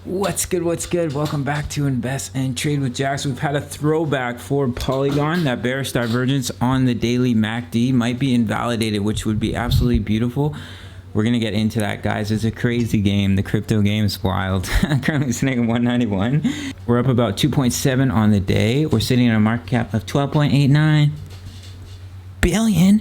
What's good? What's good? Welcome back to Invest and Trade with Jax. We've had a throwback for Polygon. That bearish divergence on the daily MACD might be invalidated, which would be absolutely beautiful. We're going to get into that, guys. It's a crazy game. The crypto game is wild. Currently sitting at 191. We're up about 2.7 on the day. We're sitting at a market cap of 12.89 billion.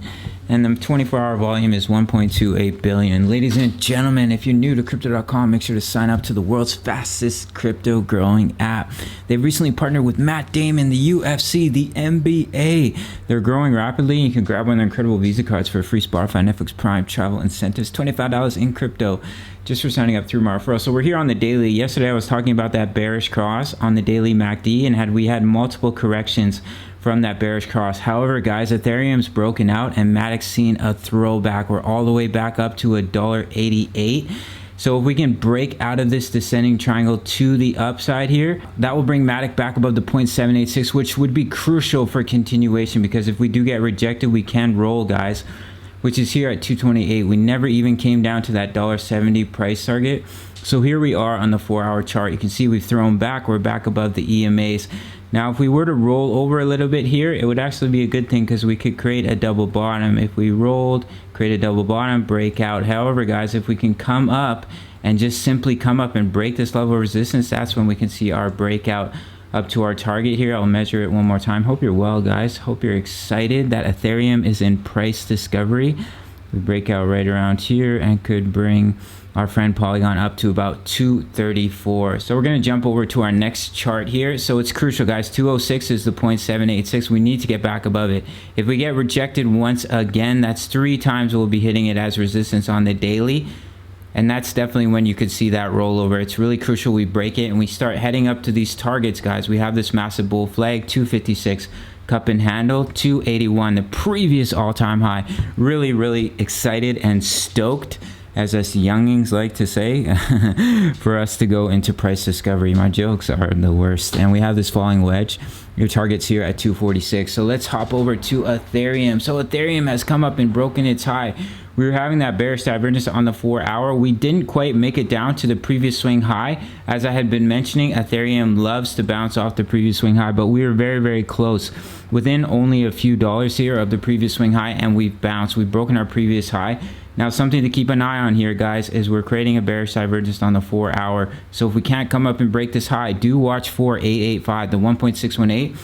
And the 24-hour volume is 1.28 billion. Ladies and gentlemen, if you're new to crypto.com, make sure to sign up to the world's fastest crypto growing app. They've recently partnered with Matt Damon, the UFC, the NBA. They're growing rapidly. You can grab one of their incredible Visa cards for a free Spotify, Netflix, Prime, travel incentives, $25 in crypto just for signing up through my referral. So we're here on the daily. Yesterday, I was talking about that bearish cross on the daily MACD, and we had multiple corrections from that bearish cross. However, guys, Ethereum's broken out and Matic's seen a throwback. We're all the way back up to $1.88. So if we can break out of this descending triangle to the upside here, that will bring Matic back above the 0.786, which would be crucial for continuation, because if we do get rejected, we can roll, guys, which is here at 228. We never even came down to that $1.70 price target. So here we are on the 4-hour chart. You can see we've thrown back. We're back above the EMAs. Now, if we were to roll over a little bit here, it would actually be a good thing, because we could create a double bottom. If we rolled, create a double bottom, breakout. However, guys, if we can come up and just simply come up and break this level of resistance, that's when we can see our breakout up to our target here. I'll measure it one more time. Hope you're well, guys. Hope you're excited that Ethereum is in price discovery. We break out right around here and could bring our friend Polygon up to about 234. So we're going to jump over to our next chart here. So it's crucial, guys. 206 is the 0.786. We need to get back above it. If we get rejected once again, that's 3 times we'll be hitting it as resistance on the daily. And that's definitely when you could see that rollover. It's really crucial we break it and we start heading up to these targets, guys. We have this massive bull flag, 256. Cup and handle, 281, the previous all-time high. Really excited and stoked, as us youngings like to say, for us to go into price discovery. My jokes are the worst. And we have this falling wedge. Your target's here at 246. So let's hop over to Ethereum. So Ethereum has come up and broken its high. We were having that bearish divergence on the 4-hour. We didn't quite make it down to the previous swing high. As I had been mentioning, Ethereum loves to bounce off the previous swing high, but we were very close, within only a few dollars here of the previous swing high, and we've bounced. We've broken our previous high. Now, something to keep an eye on here, guys, is we're creating a bearish divergence on the 4-hour. So if we can't come up and break this high, do watch for 885, the 1.618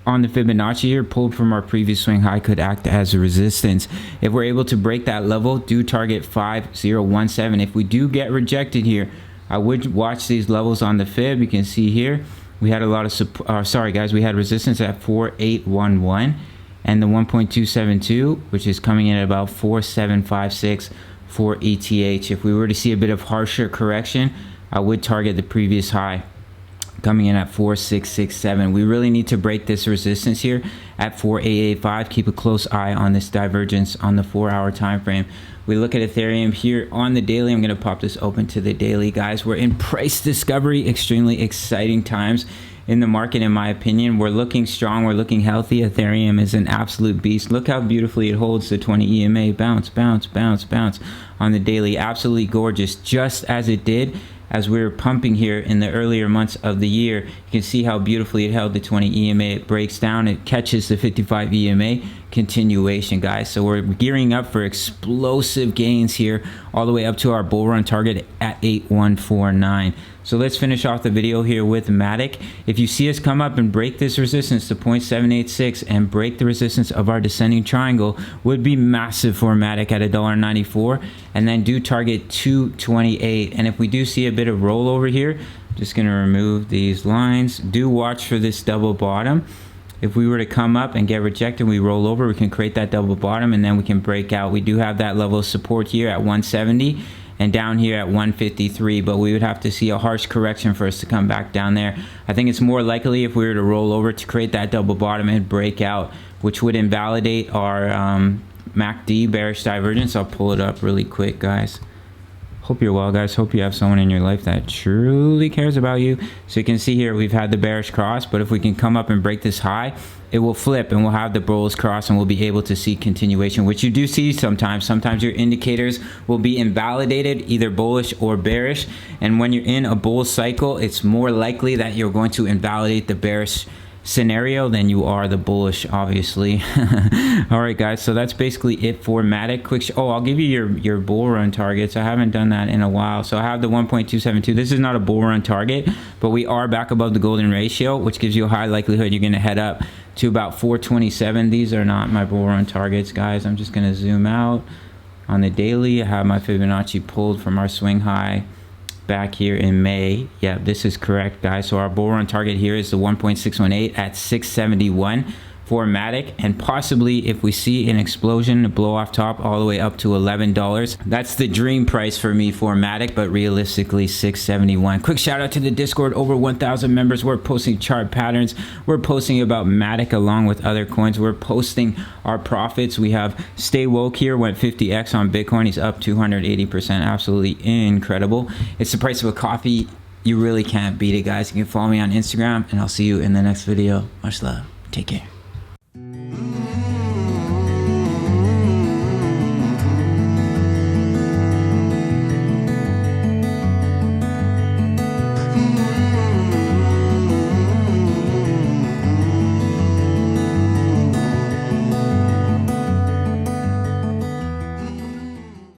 on the Fibonacci here, pulled from our previous swing high, could act as a resistance. If we're able to break that level, do target 5017. If we do get rejected here, I would watch these levels on the Fib. You can see here we had a lot of support. Sorry, guys, we had resistance at 4811. And the 1.272, which is coming in at about 4756 for ETH. If we were to see a bit of harsher correction, I would target the previous high, coming in at 4667. We really need to break this resistance here at 4885. Keep a close eye on this divergence on the 4-hour time frame. We look at Ethereum here on the daily. I'm going to pop this open to the daily, guys. We're in price discovery, extremely exciting times in the market, in my opinion. We're looking strong, we're looking healthy. Ethereum is an absolute beast. Look how beautifully it holds the 20 EMA. Bounce on the daily. Absolutely gorgeous, just as it did as we were pumping here in the earlier months of the year. You can see how beautifully it held the 20 EMA. It breaks down, it catches the 55 EMA. Continuation, guys. So we're gearing up for explosive gains here, all the way up to our bull run target at 8149. So let's finish off the video here with Matic. If you see us come up and break this resistance to 0.786 and break the resistance of our descending triangle, would be massive for Matic at $1.94, and then do target 228. And if we do see a bit of rollover here, just going to remove these lines. Do watch for this double bottom. If we were to come up and get rejected, we roll over, we can create that double bottom, and then we can break out. We do have that level of support here at 170 and down here at 153, but we would have to see a harsh correction for us to come back down there. I think it's more likely if we were to roll over to create that double bottom and break out, which would invalidate our MACD bearish divergence. I'll pull it up really quick, guys. Hope you're well, guys. Hope you have someone in your life that truly cares about you. So you can see here we've had the bearish cross, but if we can come up and break this high, it will flip and we'll have the bullish cross and we'll be able to see continuation, which you do see sometimes. Sometimes your indicators will be invalidated, either bullish or bearish. And when you're in a bull cycle, it's more likely that you're going to invalidate the bearish scenario than you are the bullish, obviously. All right, guys, so that's basically it for Matic. Oh, I'll give you your bull run targets. I haven't done that in a while. So I have the 1.272. This is not a bull run target, but we are back above the golden ratio, which gives you a high likelihood you're going to head up to about 427. These are not my bull run targets, guys. I'm just going to zoom out. On the daily, I have my Fibonacci pulled from our swing high back here in May. Yeah, this is correct, guys. So our bull run target here is the 1.618 at 671 for Matic, and possibly if we see an explosion, a blow off top all the way up to $11, that's the dream price for me for Matic, but realistically 671. Quick shout out to the Discord, over 1,000 members. We're posting chart patterns, we're posting about Matic along with other coins, we're posting our profits. We have Stay Woke here, went 50x on Bitcoin. He's up 280%, absolutely incredible. It's the price of a coffee. You really can't beat it, guys. You can follow me on Instagram, and I'll see you in the next video. Much love. Take care.